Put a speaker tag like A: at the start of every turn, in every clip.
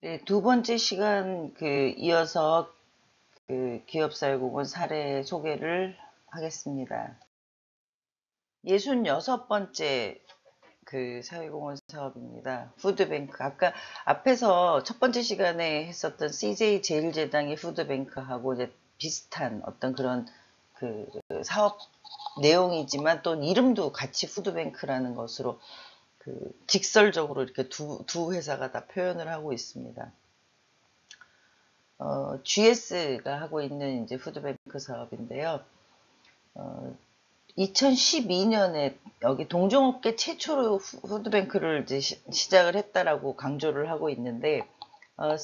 A: 네, 두 번째 시간 이어서 기업사회공헌 사례 소개를 하겠습니다. 66번째 사회공헌 사업입니다. 푸드뱅크. 아까 앞에서 첫 번째 시간에 했었던 CJ 제일제당의 푸드뱅크하고 이제 비슷한 어떤 그런 그 사업 내용이지만 또 이름도 같이 푸드뱅크라는 것으로 직설적으로 이렇게 두 회사가 다 표현을 하고 있습니다. GS가 하고 있는 이제 푸드뱅크 사업인데요. 2012년에 여기 동종업계 최초로 푸드뱅크를 이제 시작을 했다라고 강조를 하고 있는데,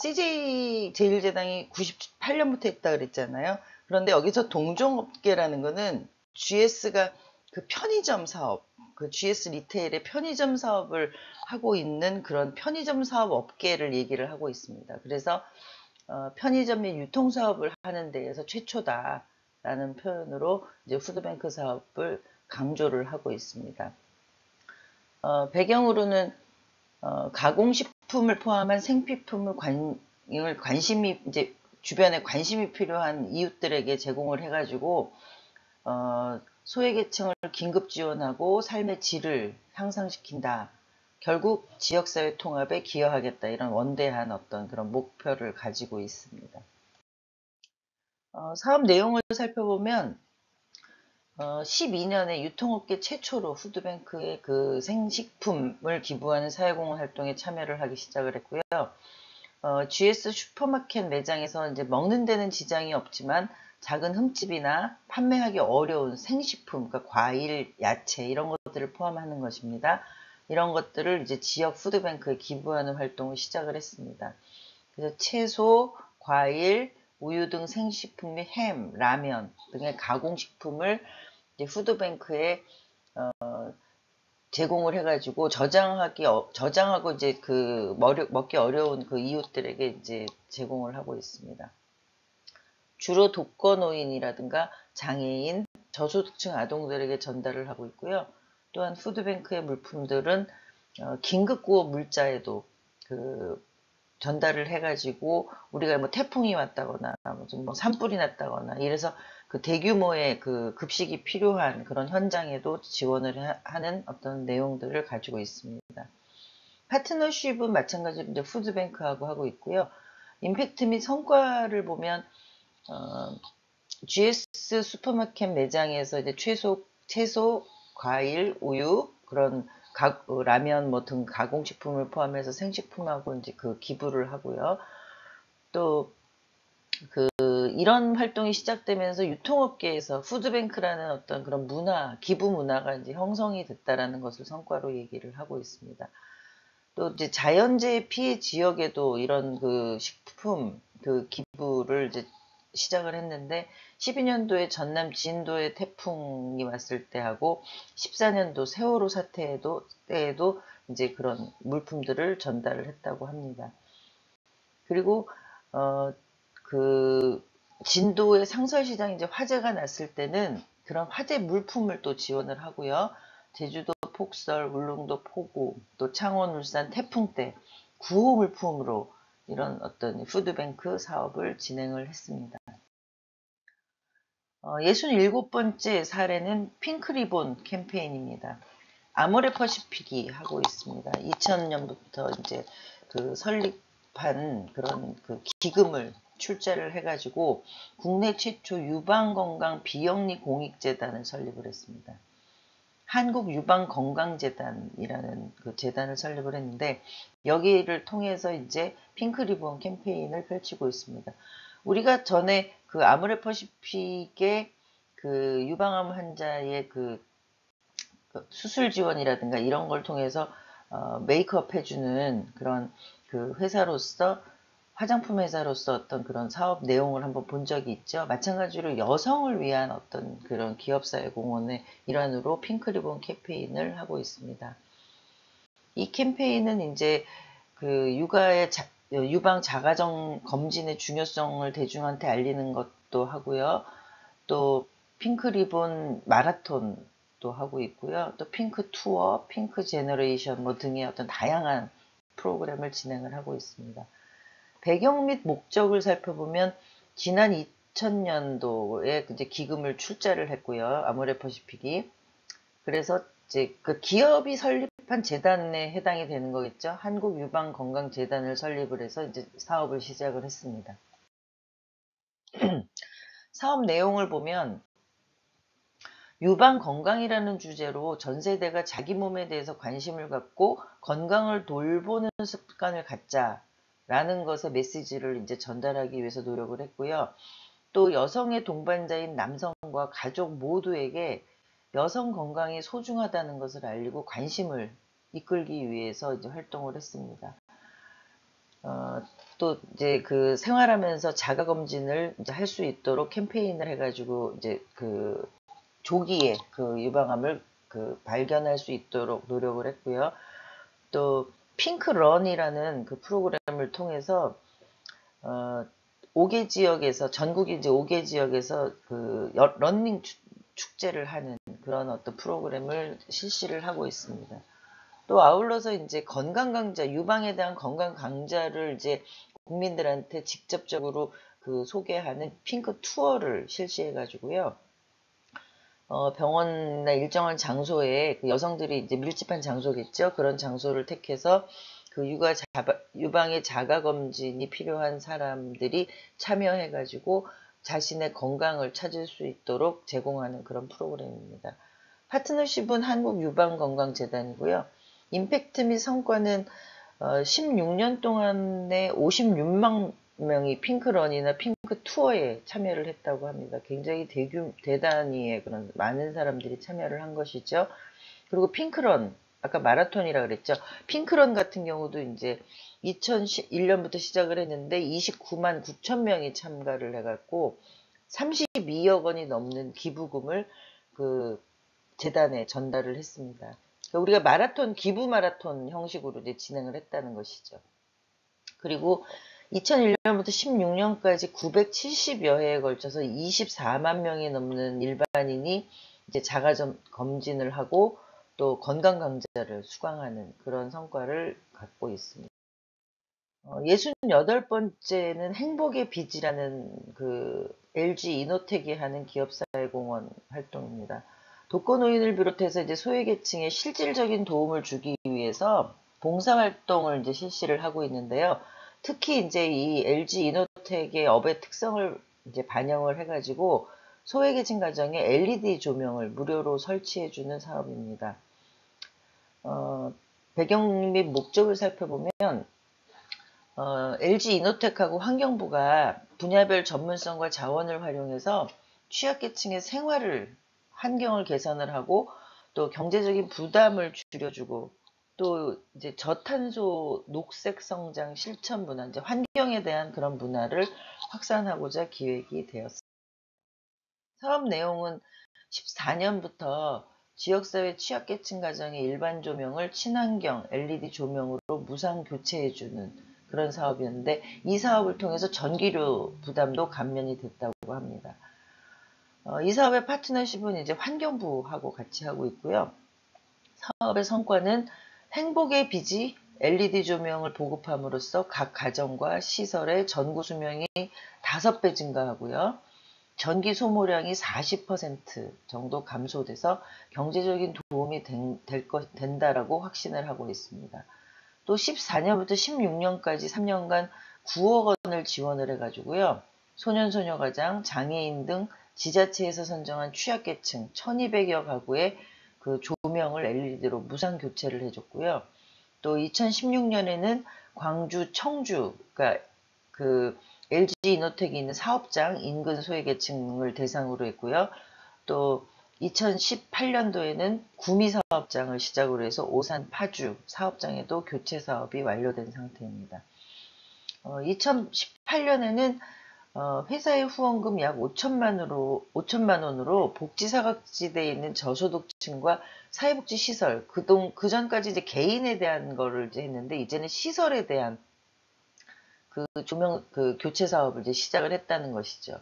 A: CJ 제일제당이 98년부터 했다 그랬잖아요. 그런데 여기서 동종업계라는 거는 GS가 그 편의점 사업, 그 GS 리테일의 편의점 사업을 하고 있는 그런 편의점 사업 업계를 얘기를 하고 있습니다. 그래서 편의점 및 유통 사업을 하는 데에서 최초다라는 표현으로 이제 푸드뱅크 사업을 강조를 하고 있습니다. 배경으로는 가공식품을 포함한 생필품을 관심이 이제 주변에 관심이 필요한 이웃들에게 제공을 해가지고 소외계층을 긴급 지원하고 삶의 질을 향상시킨다. 결국 지역사회 통합에 기여하겠다. 이런 원대한 어떤 그런 목표를 가지고 있습니다. 사업 내용을 살펴보면 12년에 유통업계 최초로 푸드뱅크의 그 생식품을 기부하는 사회공헌 활동에 참여를 하기 시작을 했고요. GS 슈퍼마켓 매장에서 이제 먹는 데는 지장이 없지만 작은 흠집이나 판매하기 어려운 생식품, 그러니까 과일, 야채 이런 것들을 포함하는 것입니다. 이런 것들을 이제 지역 푸드뱅크에 기부하는 활동을 시작을 했습니다. 그래서 채소, 과일, 우유 등 생식품 및 햄, 라면 등의 가공식품을 이제 푸드뱅크에 제공을 해가지고 저장하고 이제 먹기 어려운 그 이웃들에게 이제 제공을 하고 있습니다. 주로 독거노인이라든가 장애인, 저소득층 아동들에게 전달을 하고 있고요. 또한 푸드뱅크의 물품들은 긴급구호 물자에도 전달을 해가지고 우리가 뭐 태풍이 왔다거나 무슨 뭐 산불이 났다거나 이래서 그 대규모의 그 급식이 필요한 그런 현장에도 지원을 하는 어떤 내용들을 가지고 있습니다. 파트너십은 마찬가지로 이제 푸드뱅크하고 하고 있고요. 임팩트 및 성과를 보면 GS 슈퍼마켓 매장에서 이제 채소, 과일, 우유 그런 라면 뭐 등 가공식품을 포함해서 생식품하고 이제 기부를 하고요. 또 이런 활동이 시작되면서 유통업계에서 푸드뱅크라는 어떤 그런 기부 문화가 이제 형성이 됐다라는 것을 성과로 얘기를 하고 있습니다. 또 이제 자연재해 피해 지역에도 이런 식품 기부를 이제 시작을 했는데 12년도에 전남 진도에 태풍이 왔을 때하고 14년도 세월호 때에도 이제 그런 물품들을 전달을 했다고 합니다. 그리고 진도의 상설시장 이제 화재가 났을 때는 그런 화재 물품을 또 지원을 하고요. 제주도 폭설, 울릉도 폭우, 또 창원, 울산 태풍 때 구호 물품으로 이런 어떤 푸드뱅크 사업을 진행을 했습니다. 67번째 사례는 핑크리본 캠페인입니다. 아모레퍼시픽이 하고 있습니다. 2000년부터 이제 설립한 그런 기금을 출자를 해가지고 국내 최초 유방건강 비영리 공익재단을 설립을 했습니다. 한국유방건강재단이라는 재단을 설립을 했는데 여기를 통해서 이제 핑크리본 캠페인을 펼치고 있습니다. 우리가 전에 아모레퍼시픽의 유방암 환자의 수술 지원이라든가 이런 걸 통해서 메이크업 해주는 그런 회사로서 화장품 회사로서 어떤 그런 사업 내용을 한번 본 적이 있죠. 마찬가지로 여성을 위한 어떤 그런 기업사회 공헌의 일환으로 핑크리본 캠페인을 하고 있습니다. 이 캠페인은 이제 유방 자가정 검진의 중요성을 대중한테 알리는 것도 하고요. 또 핑크리본 마라톤도 하고 있고요. 또 핑크 투어, 핑크 제너레이션 뭐 등의 어떤 다양한 프로그램을 진행을 하고 있습니다. 배경 및 목적을 살펴보면 지난 2000년도에 이제 기금을 출자를 했고요. 아모레퍼시픽이. 그래서 이제 그 기업이 설립한 재단에 해당이 되는 거겠죠. 한국유방건강재단을 설립을 해서 이제 사업을 시작을 했습니다. 사업 내용을 보면 유방건강이라는 주제로 전 세대가 자기 몸에 대해서 관심을 갖고 건강을 돌보는 습관을 갖자라는 것의 메시지를 이제 전달하기 위해서 노력을 했고요. 또 여성의 동반자인 남성과 가족 모두에게 여성 건강이 소중하다는 것을 알리고 관심을 이끌기 위해서 이제 활동을 했습니다. 또 이제 그 생활하면서 자가 검진을 이제 할 수 있도록 캠페인을 해가지고 이제 그 조기에 그 유방암을 그 발견할 수 있도록 노력을 했고요. 또 핑크런이라는 그 프로그램을 통해서 5개 지역에서 전국이 이제 5개 지역에서 그 러닝 축제를 하는 그런 어떤 프로그램을 실시를 하고 있습니다. 또 아울러서 이제 건강 강좌, 유방에 대한 건강 강좌를 이제 국민들한테 직접적으로 그 소개하는 핑크 투어를 실시해 가지고요. 병원이나 일정한 장소에 그 여성들이 이제 밀집한 장소겠죠. 그런 장소를 택해서 그 유방의 자가검진이 필요한 사람들이 참여해가지고 자신의 건강을 찾을 수 있도록 제공하는 그런 프로그램입니다. 파트너십은 한국유방건강재단이고요. 임팩트 및 성과는 16년 동안에 56만 명이 핑크런이나 핑크 투어에 참여를 했다고 합니다. 굉장히 대단히의 그런 많은 사람들이 참여를 한 것이죠. 그리고 핑크런, 아까 마라톤이라 그랬죠. 핑크런 같은 경우도 이제 2001년부터 시작을 했는데 29만 9천 명이 참가를 해갖고 32억 원이 넘는 기부금을 그 재단에 전달을 했습니다. 우리가 마라톤, 기부 마라톤 형식으로 이제 진행을 했다는 것이죠. 그리고 2001년부터 16년까지 970여 회에 걸쳐서 24만 명이 넘는 일반인이 이제 자가 검진을 하고 또 건강 강좌를 수강하는 그런 성과를 갖고 있습니다. 68번째는 행복의 빚이라는 그 LG 이노텍이 하는 기업사회공헌 활동입니다. 독거노인을 비롯해서 이제 소외계층에 실질적인 도움을 주기 위해서 봉사활동을 이제 실시를 하고 있는데요. 특히 이제 이 LG 이노텍의 업의 특성을 이제 반영을 해가지고 소외계층 가정에 LED 조명을 무료로 설치해주는 사업입니다. 배경 및 목적을 살펴보면 LG 이노텍하고 환경부가 분야별 전문성과 자원을 활용해서 취약계층의 생활을 환경을 개선을 하고 또 경제적인 부담을 줄여주고 또 이제 저탄소 녹색 성장 실천 문화, 이제 환경에 대한 그런 문화를 확산하고자 기획이 되었습니다. 사업 내용은 14년부터 지역사회 취약계층 가정의 일반 조명을 친환경 LED 조명으로 무상 교체해주는 그런 사업이었는데 이 사업을 통해서 전기료 부담도 감면이 됐다고 합니다. 이 사업의 파트너십은 이제 환경부하고 같이 하고 있고요. 사업의 성과는 행복의 빚이 LED 조명을 보급함으로써 각 가정과 시설의 전구 수명이 5배 증가하고요. 전기 소모량이 40% 정도 감소돼서 경제적인 도움이 된다라고 확신을 하고 있습니다. 또 14년부터 16년까지 3년간 9억 원을 지원을 해가지고요. 소년소녀가장, 장애인 등 지자체에서 선정한 취약계층 1200여 가구에 그 조명을 LED로 무상 교체를 해줬고요. 또 2016년에는 광주, 청주, 그러니까 그 LG 이노텍이 있는 사업장 인근 소외계층을 대상으로 했고요. 또 2018년도에는 구미 사업장을 시작으로 해서 오산, 파주 사업장에도 교체 사업이 완료된 상태입니다. 2018년에는 회사의 후원금 약 5천만 원으로 복지사각지대에 있는 저소득층과 사회복지 시설, 그 전까지 이제 개인에 대한 거를 이제 했는데 이제는 시설에 대한 그 교체 사업을 이제 시작을 했다는 것이죠.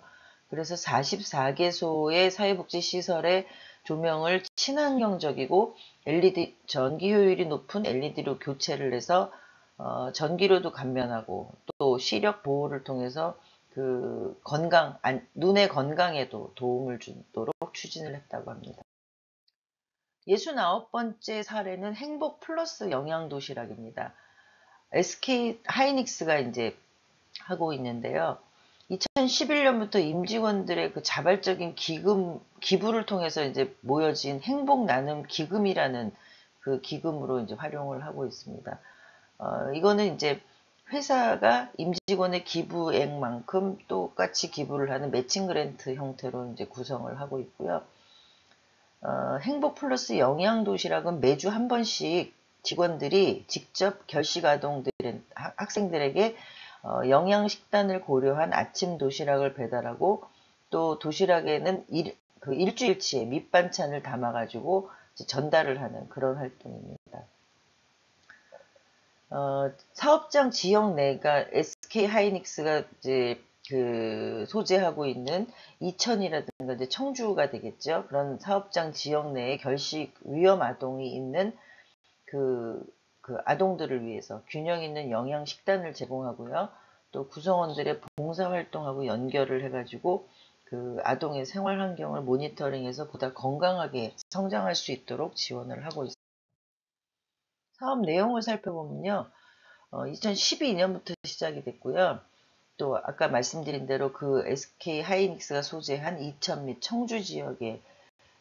A: 그래서 44개소의 사회복지 시설의 조명을 친환경적이고 LED 전기 효율이 높은 LED로 교체를 해서 전기료도 감면하고 또 시력 보호를 통해서 그 눈의 건강에도 도움을 주도록 추진을 했다고 합니다. 69번째 사례는 행복 플러스 영양 도시락입니다. SK 하이닉스가 이제 하고 있는데요. 2011년부터 임직원들의 그 자발적인 기부를 통해서 이제 모여진 행복 나눔 기금이라는 그 기금으로 이제 활용을 하고 있습니다. 이거는 이제 회사가 임직원의 기부액만큼 똑같이 기부를 하는 매칭 그랜트 형태로 이제 구성을 하고 있고요. 행복 플러스 영양 도시락은 매주 한 번씩 직원들이 직접 결식 학생들에게 영양 식단을 고려한 아침 도시락을 배달하고 또 도시락에는 일주일치의 밑반찬을 담아가지고 전달을 하는 그런 활동입니다. 사업장 지역 내가 SK 하이닉스가 이제 그 소재하고 있는 이천이라든가 이제 청주가 되겠죠. 그런 사업장 지역 내에 결식 위험 아동이 있는 그 아동들을 위해서 균형 있는 영양 식단을 제공하고요. 또 구성원들의 봉사활동하고 연결을 해가지고 그 아동의 생활 환경을 모니터링해서 보다 건강하게 성장할 수 있도록 지원을 하고 있습니다. 사업 내용을 살펴보면요. 2012년부터 시작이 됐고요. 또 아까 말씀드린 대로 그 SK 하이닉스가 소재한 이천 및 청주 지역의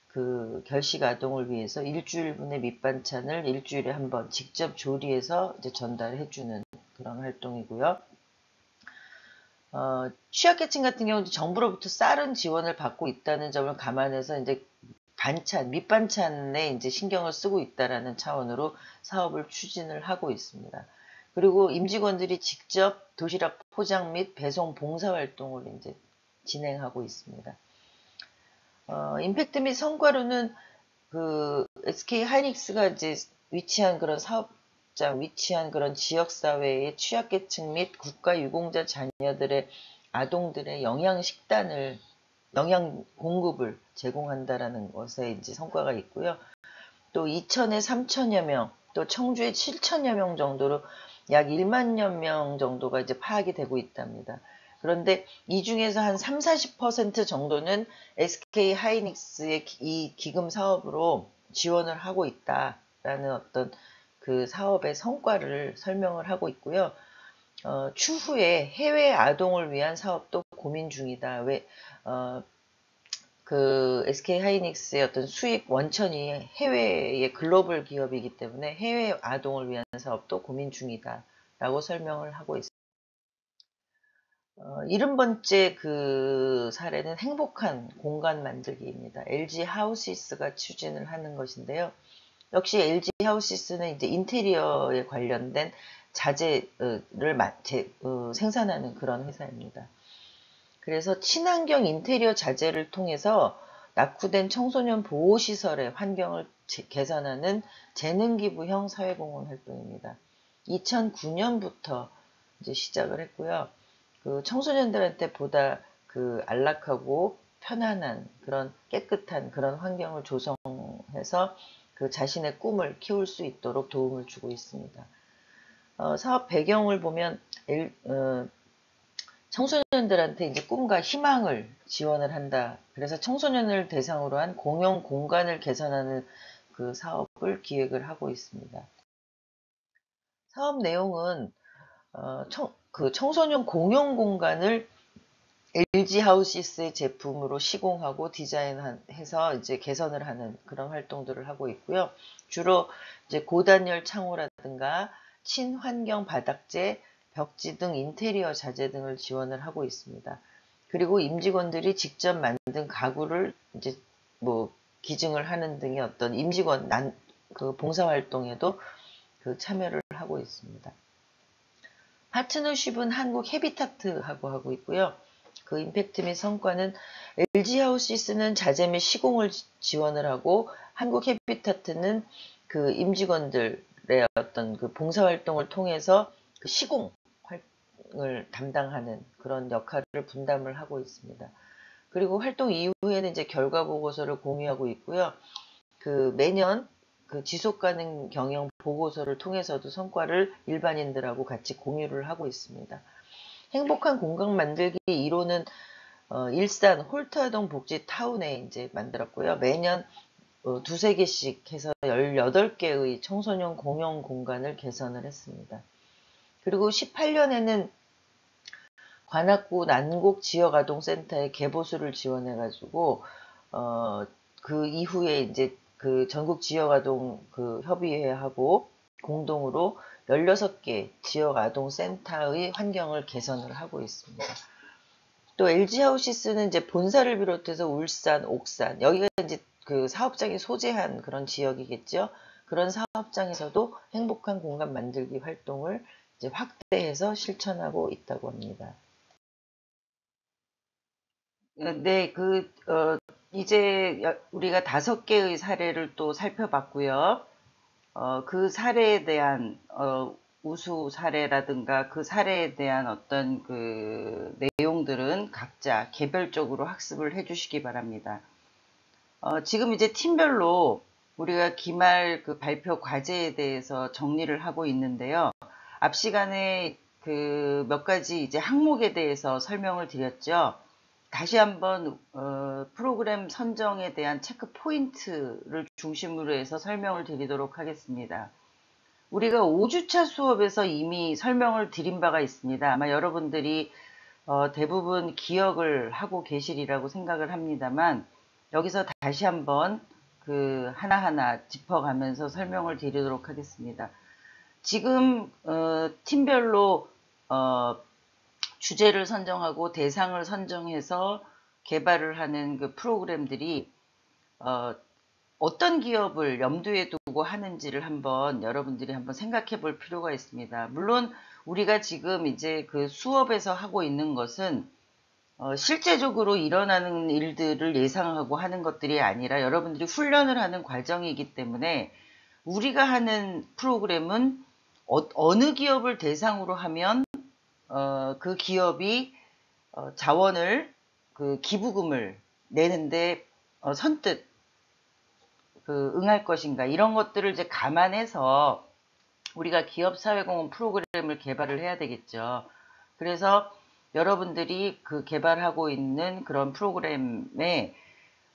A: 그 결식 아동을 위해서 일주일분의 밑반찬을 일주일에 한 번 직접 조리해서 이제 전달해주는 그런 활동이고요. 취약계층 같은 경우는 정부로부터 쌀은 지원을 받고 있다는 점을 감안해서 이제 밑반찬에 이제 신경을 쓰고 있다라는 차원으로 사업을 추진을 하고 있습니다. 그리고 임직원들이 직접 도시락 포장 및 배송 봉사 활동을 이제 진행하고 있습니다. 임팩트 및 성과로는 그 SK 하이닉스가 이제 위치한 그런 사업장, 위치한 그런 지역사회의 취약계층 및 국가유공자 자녀들의 아동들의 영양 공급을 제공한다라는 것에 이제 성과가 있고요. 또 이천에 3천여 명, 또 청주에 7천여 명 정도로 약 1만여 명 정도가 이제 파악이 되고 있답니다. 그런데 이 중에서 한 3, 40% 정도는 SK 하이닉스의 이 기금 사업으로 지원을 하고 있다라는 어떤 그 사업의 성과를 설명을 하고 있고요. 추후에 해외 아동을 위한 사업도 고민 중이다. 그 SK 하이닉스의 어떤 수익 원천이 해외의 글로벌 기업이기 때문에 해외 아동을 위한 사업도 고민 중이다. 라고 설명을 하고 있습니다. 70번째 그 사례는 행복한 공간 만들기입니다. LG 하우시스가 추진을 하는 것인데요. 역시 LG 하우시스는 이제 인테리어에 관련된 자재를 생산하는 그런 회사입니다. 그래서 친환경 인테리어 자재를 통해서 낙후된 청소년 보호시설의 환경을 개선하는 재능기부형 사회공헌 활동입니다. 2009년부터 이제 시작을 했고요. 그 청소년들한테 보다 그 안락하고 편안한 그런 깨끗한 그런 환경을 조성해서 그 자신의 꿈을 키울 수 있도록 도움을 주고 있습니다. 사업 배경을 보면 청소년들한테 이제 꿈과 희망을 지원을 한다. 그래서 청소년을 대상으로 한 공용 공간을 개선하는 그 사업을 기획을 하고 있습니다. 사업 내용은 그 청소년 공용 공간을 LG 하우시스의 제품으로 시공하고 디자인해서 이제 개선을 하는 그런 활동들을 하고 있고요. 주로 이제 고단열 창호라든가 친환경 바닥재, 벽지 등 인테리어 자재 등을 지원을 하고 있습니다. 그리고 임직원들이 직접 만든 가구를 이제 뭐 기증을 하는 등의 어떤 임직원 그 봉사활동에도 그 참여를 하고 있습니다. 파트너십은 한국 헤비타트하고 하고 있고요. 그 임팩트 및 성과는 LG 하우시스는 자재 및 시공을 지원을 하고 한국 헤비타트는 그 임직원들의 어떤 그 봉사활동을 통해서 그 시공을 담당하는 그런 역할을 분담을 하고 있습니다. 그리고 활동 이후에는 이제 결과 보고서를 공유하고 있고요. 그 매년 그 지속가능 경영 보고서를 통해서도 성과를 일반인들하고 같이 공유를 하고 있습니다. 행복한 공간 만들기 1호는 일산 홀타동 복지 타운에 이제 만들었고요. 매년 두세 개씩 해서 18개의 청소년 공용 공간을 개선을 했습니다. 그리고 18년에는 관악구 난곡 지역아동센터에 개보수를 지원해가지고 그 이후에 이제 그 전국 지역아동 그 협의회하고 공동으로 16개 지역아동센터의 환경을 개선을 하고 있습니다. 또 LG하우시스는 이제 본사를 비롯해서 울산, 옥산 여기가 이제 그 사업장이 소재한 그런 지역이겠죠. 그런 사업장에서도 행복한 공간 만들기 활동을 이제 확대해서 실천하고 있다고 합니다. 네, 이제 우리가 5개의 사례를 또 살펴봤고요. 그 사례에 대한, 우수 사례라든가 그 사례에 대한 어떤 그 내용들은 각자 개별적으로 학습을 해 주시기 바랍니다. 지금 이제 팀별로 우리가 기말 그 발표 과제에 대해서 정리를 하고 있는데요. 앞 시간에 그 몇 가지 이제 항목에 대해서 설명을 드렸죠. 다시 한번 프로그램 선정에 대한 체크 포인트를 중심으로 해서 설명을 드리도록 하겠습니다. 우리가 5주차 수업에서 이미 설명을 드린 바가 있습니다. 아마 여러분들이 대부분 기억을 하고 계시리라고 생각을 합니다만 여기서 다시 한번 그 하나하나 짚어가면서 설명을 드리도록 하겠습니다. 지금 팀별로 주제를 선정하고 대상을 선정해서 개발을 하는 그 프로그램들이 어떤 기업을 염두에 두고 하는지를 한번 여러분들이 한번 생각해 볼 필요가 있습니다. 물론 우리가 지금 이제 그 수업에서 하고 있는 것은 실제적으로 일어나는 일들을 예상하고 하는 것들이 아니라 여러분들이 훈련을 하는 과정이기 때문에 우리가 하는 프로그램은 어느 기업을 대상으로 하면 그 기업이 자원을 그 기부금을 내는데 선뜻 그 응할 것인가 이런 것들을 이제 감안해서 우리가 기업사회공헌 프로그램을 개발을 해야 되겠죠. 그래서 여러분들이 그 개발하고 있는 그런 프로그램에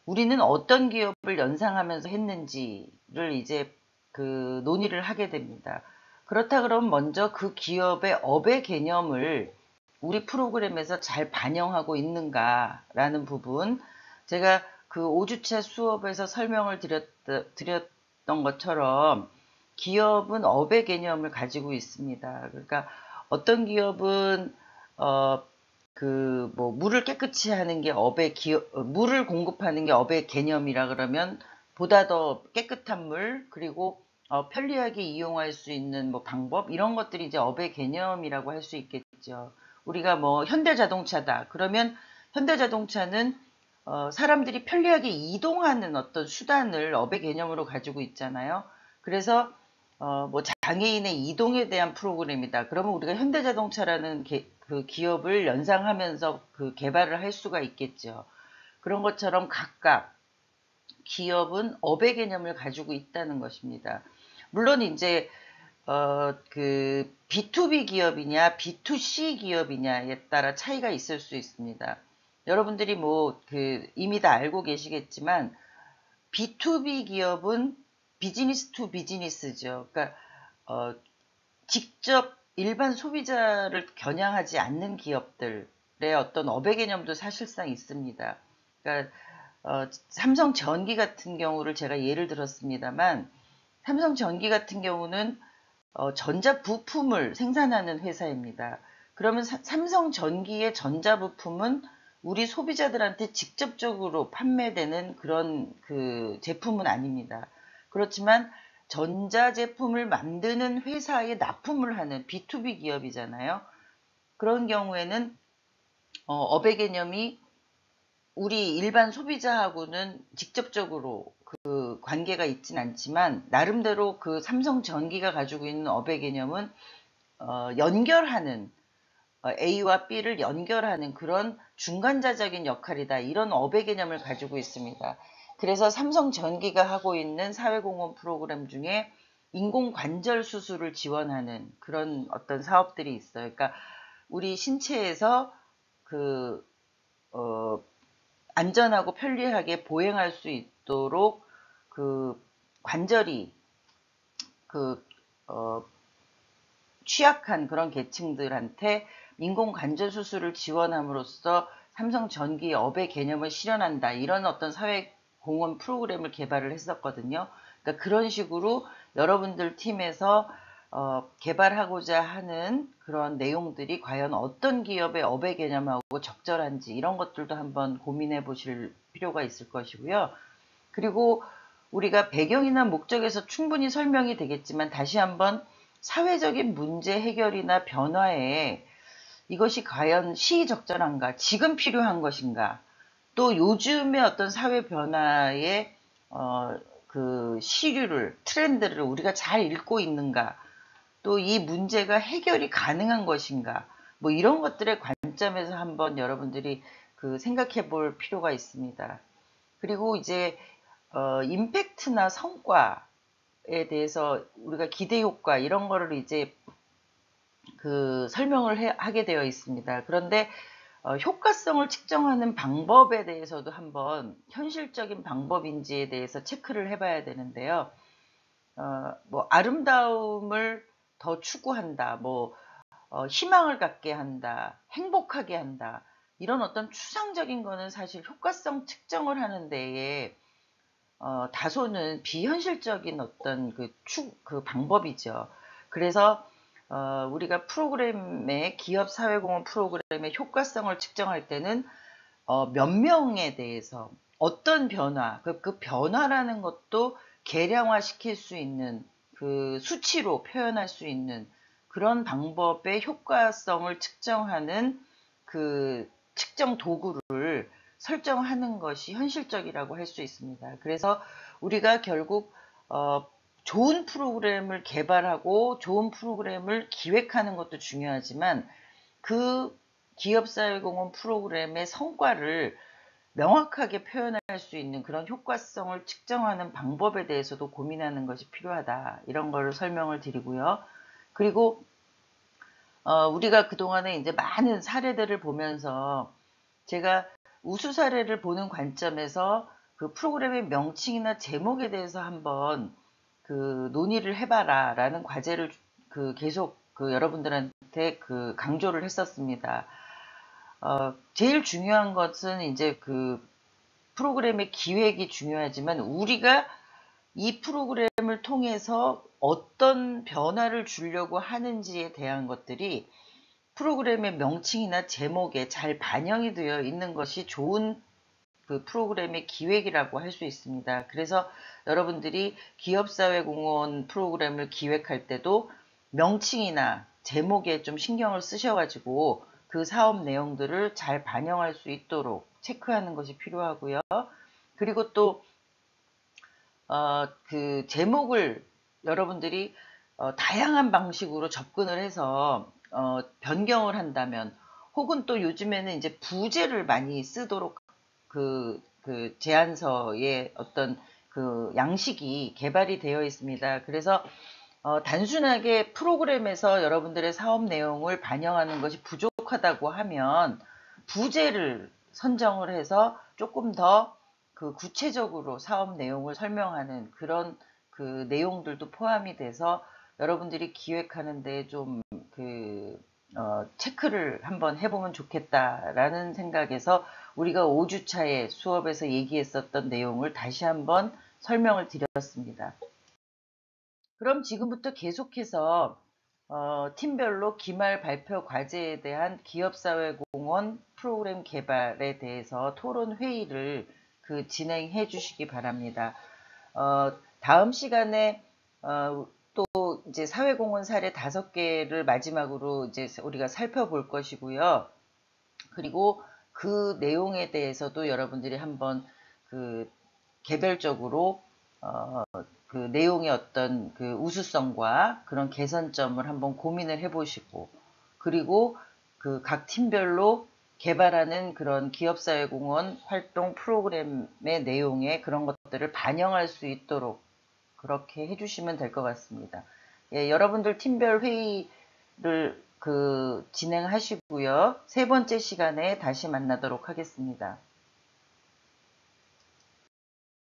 A: 우리는 어떤 기업을 연상하면서 했는지를 이제 그 논의를 하게 됩니다. 그렇다 그러면 먼저 그 기업의 업의 개념을 우리 프로그램에서 잘 반영하고 있는가라는 부분, 제가 그 5주차 수업에서 설명을 드렸던 것처럼 기업은 업의 개념을 가지고 있습니다. 그러니까 어떤 기업은 뭐 물을 깨끗이 하는 게 물을 공급하는 게 업의 개념이라 그러면 보다 더 깨끗한 물 그리고 편리하게 이용할 수 있는 뭐 방법 이런 것들이 이제 업의 개념이라고 할 수 있겠죠. 우리가 뭐 현대자동차다 그러면 현대자동차는 사람들이 편리하게 이동하는 어떤 수단을 업의 개념으로 가지고 있잖아요. 그래서 뭐 장애인의 이동에 대한 프로그램이다. 그러면 우리가 현대자동차라는 그 기업을 연상하면서 그 개발을 할 수가 있겠죠. 그런 것처럼 각각 기업은 업의 개념을 가지고 있다는 것입니다. 물론 이제 그 B2B 기업이냐 B2C 기업이냐에 따라 차이가 있을 수 있습니다. 여러분들이 뭐 그 이미 다 알고 계시겠지만 B2B 기업은 비즈니스 투 비즈니스죠. 그러니까 직접 일반 소비자를 겨냥하지 않는 기업들의 어떤 업의 개념도 사실상 있습니다. 그러니까 삼성전기 같은 경우를 제가 예를 들었습니다만 삼성전기 같은 경우는 전자부품을 생산하는 회사입니다. 그러면 삼성전기의 전자부품은 우리 소비자들한테 직접적으로 판매되는 그런 그 제품은 아닙니다. 그렇지만 전자제품을 만드는 회사에 납품을 하는 B2B 기업이잖아요. 그런 경우에는 업의 개념이 우리 일반 소비자하고는 직접적으로 그 관계가 있진 않지만 나름대로 그 삼성전기가 가지고 있는 업의 개념은 연결하는 A와 B를 연결하는 그런 중간자적인 역할이다. 이런 업의 개념을 가지고 있습니다. 그래서 삼성전기가 하고 있는 사회공헌 프로그램 중에 인공관절 수술을 지원하는 그런 어떤 사업들이 있어요. 그러니까 우리 신체에서 그 안전하고 편리하게 보행할 수 있도록 그 관절이 그 취약한 그런 계층들한테 인공관절 수술을 지원함으로써 삼성전기업의 개념을 실현한다. 이런 어떤 사회공헌 프로그램을 개발을 했었거든요. 그러니까 그런 식으로 여러분들 팀에서 개발하고자 하는 그런 내용들이 과연 어떤 기업의 업의 개념하고 적절한지 이런 것들도 한번 고민해 보실 필요가 있을 것이고요. 그리고 우리가 배경이나 목적에서 충분히 설명이 되겠지만 다시 한번 사회적인 문제 해결이나 변화에 이것이 과연 시의적절한가, 지금 필요한 것인가, 또 요즘의 어떤 사회 변화의 그 시류를, 트렌드를 우리가 잘 읽고 있는가, 또 이 문제가 해결이 가능한 것인가, 뭐 이런 것들의 관점에서 한번 여러분들이 그 생각해 볼 필요가 있습니다. 그리고 이제 임팩트나 성과에 대해서 우리가 기대 효과 이런 거를 이제 그 설명을 하게 되어 있습니다. 그런데 효과성을 측정하는 방법에 대해서도 한번 현실적인 방법인지에 대해서 체크를 해봐야 되는데요. 뭐 아름다움을 더 추구한다, 뭐 희망을 갖게 한다, 행복하게 한다, 이런 어떤 추상적인 거는 사실 효과성 측정을 하는 데에 다소는 비현실적인 어떤 그 방법이죠. 그래서 우리가 프로그램의 기업 사회공헌 프로그램의 효과성을 측정할 때는 몇 명에 대해서 어떤 변화, 그 변화라는 것도 계량화 시킬 수 있는 그 수치로 표현할 수 있는 그런 방법의 효과성을 측정하는 그 측정 도구를 설정하는 것이 현실적이라고 할 수 있습니다. 그래서 우리가 결국 좋은 프로그램을 개발하고 좋은 프로그램을 기획하는 것도 중요하지만 그 기업사회공헌 프로그램의 성과를 명확하게 표현할 수 있는 그런 효과성을 측정하는 방법에 대해서도 고민하는 것이 필요하다. 이런 거를 설명을 드리고요. 그리고 우리가 그동안에 이제 많은 사례들을 보면서 제가 우수 사례를 보는 관점에서 그 프로그램의 명칭이나 제목에 대해서 한번 그 논의를 해봐라 라는 과제를 계속 여러분들한테 강조를 했었습니다. 제일 중요한 것은 이제 그 프로그램의 기획이 중요하지만 우리가 이 프로그램을 통해서 어떤 변화를 주려고 하는지에 대한 것들이 프로그램의 명칭이나 제목에 잘 반영이 되어 있는 것이 좋은 그 프로그램의 기획이라고 할 수 있습니다. 그래서 여러분들이 기업사회공헌 프로그램을 기획할 때도 명칭이나 제목에 좀 신경을 쓰셔가지고 그 사업 내용들을 잘 반영할 수 있도록 체크하는 것이 필요하고요. 그리고 또 그 제목을 여러분들이 다양한 방식으로 접근을 해서 변경을 한다면 혹은 또 요즘에는 이제 부제를 많이 쓰도록 그 제안서의 어떤 그 양식이 개발이 되어 있습니다. 그래서 단순하게 프로그램에서 여러분들의 사업 내용을 반영하는 것이 부족하다고 하면 부제를 선정을 해서 조금 더 그 구체적으로 사업 내용을 설명하는 그런 그 내용들도 포함이 돼서 여러분들이 기획하는 데 좀 체크를 한번 해보면 좋겠다라는 생각에서 우리가 5주차에 수업에서 얘기했었던 내용을 다시 한번 설명을 드렸습니다. 그럼 지금부터 계속해서 팀별로 기말 발표 과제에 대한 기업사회공헌 프로그램 개발에 대해서 토론 회의를 진행해 주시기 바랍니다. 다음 시간에 또 이제 사회공헌 사례 5개를 마지막으로 이제 우리가 살펴볼 것이고요. 그리고 그 내용에 대해서도 여러분들이 한번 개별적으로 그 내용의 어떤 그 우수성과 그런 개선점을 한번 고민을 해보시고, 그리고 그 각 팀별로 개발하는 그런 기업사회공헌 활동 프로그램의 내용에 그런 것들을 반영할 수 있도록 그렇게 해주시면 될 것 같습니다. 예, 여러분들 팀별 회의를 진행하시고요. 세 번째 시간에 다시 만나도록 하겠습니다.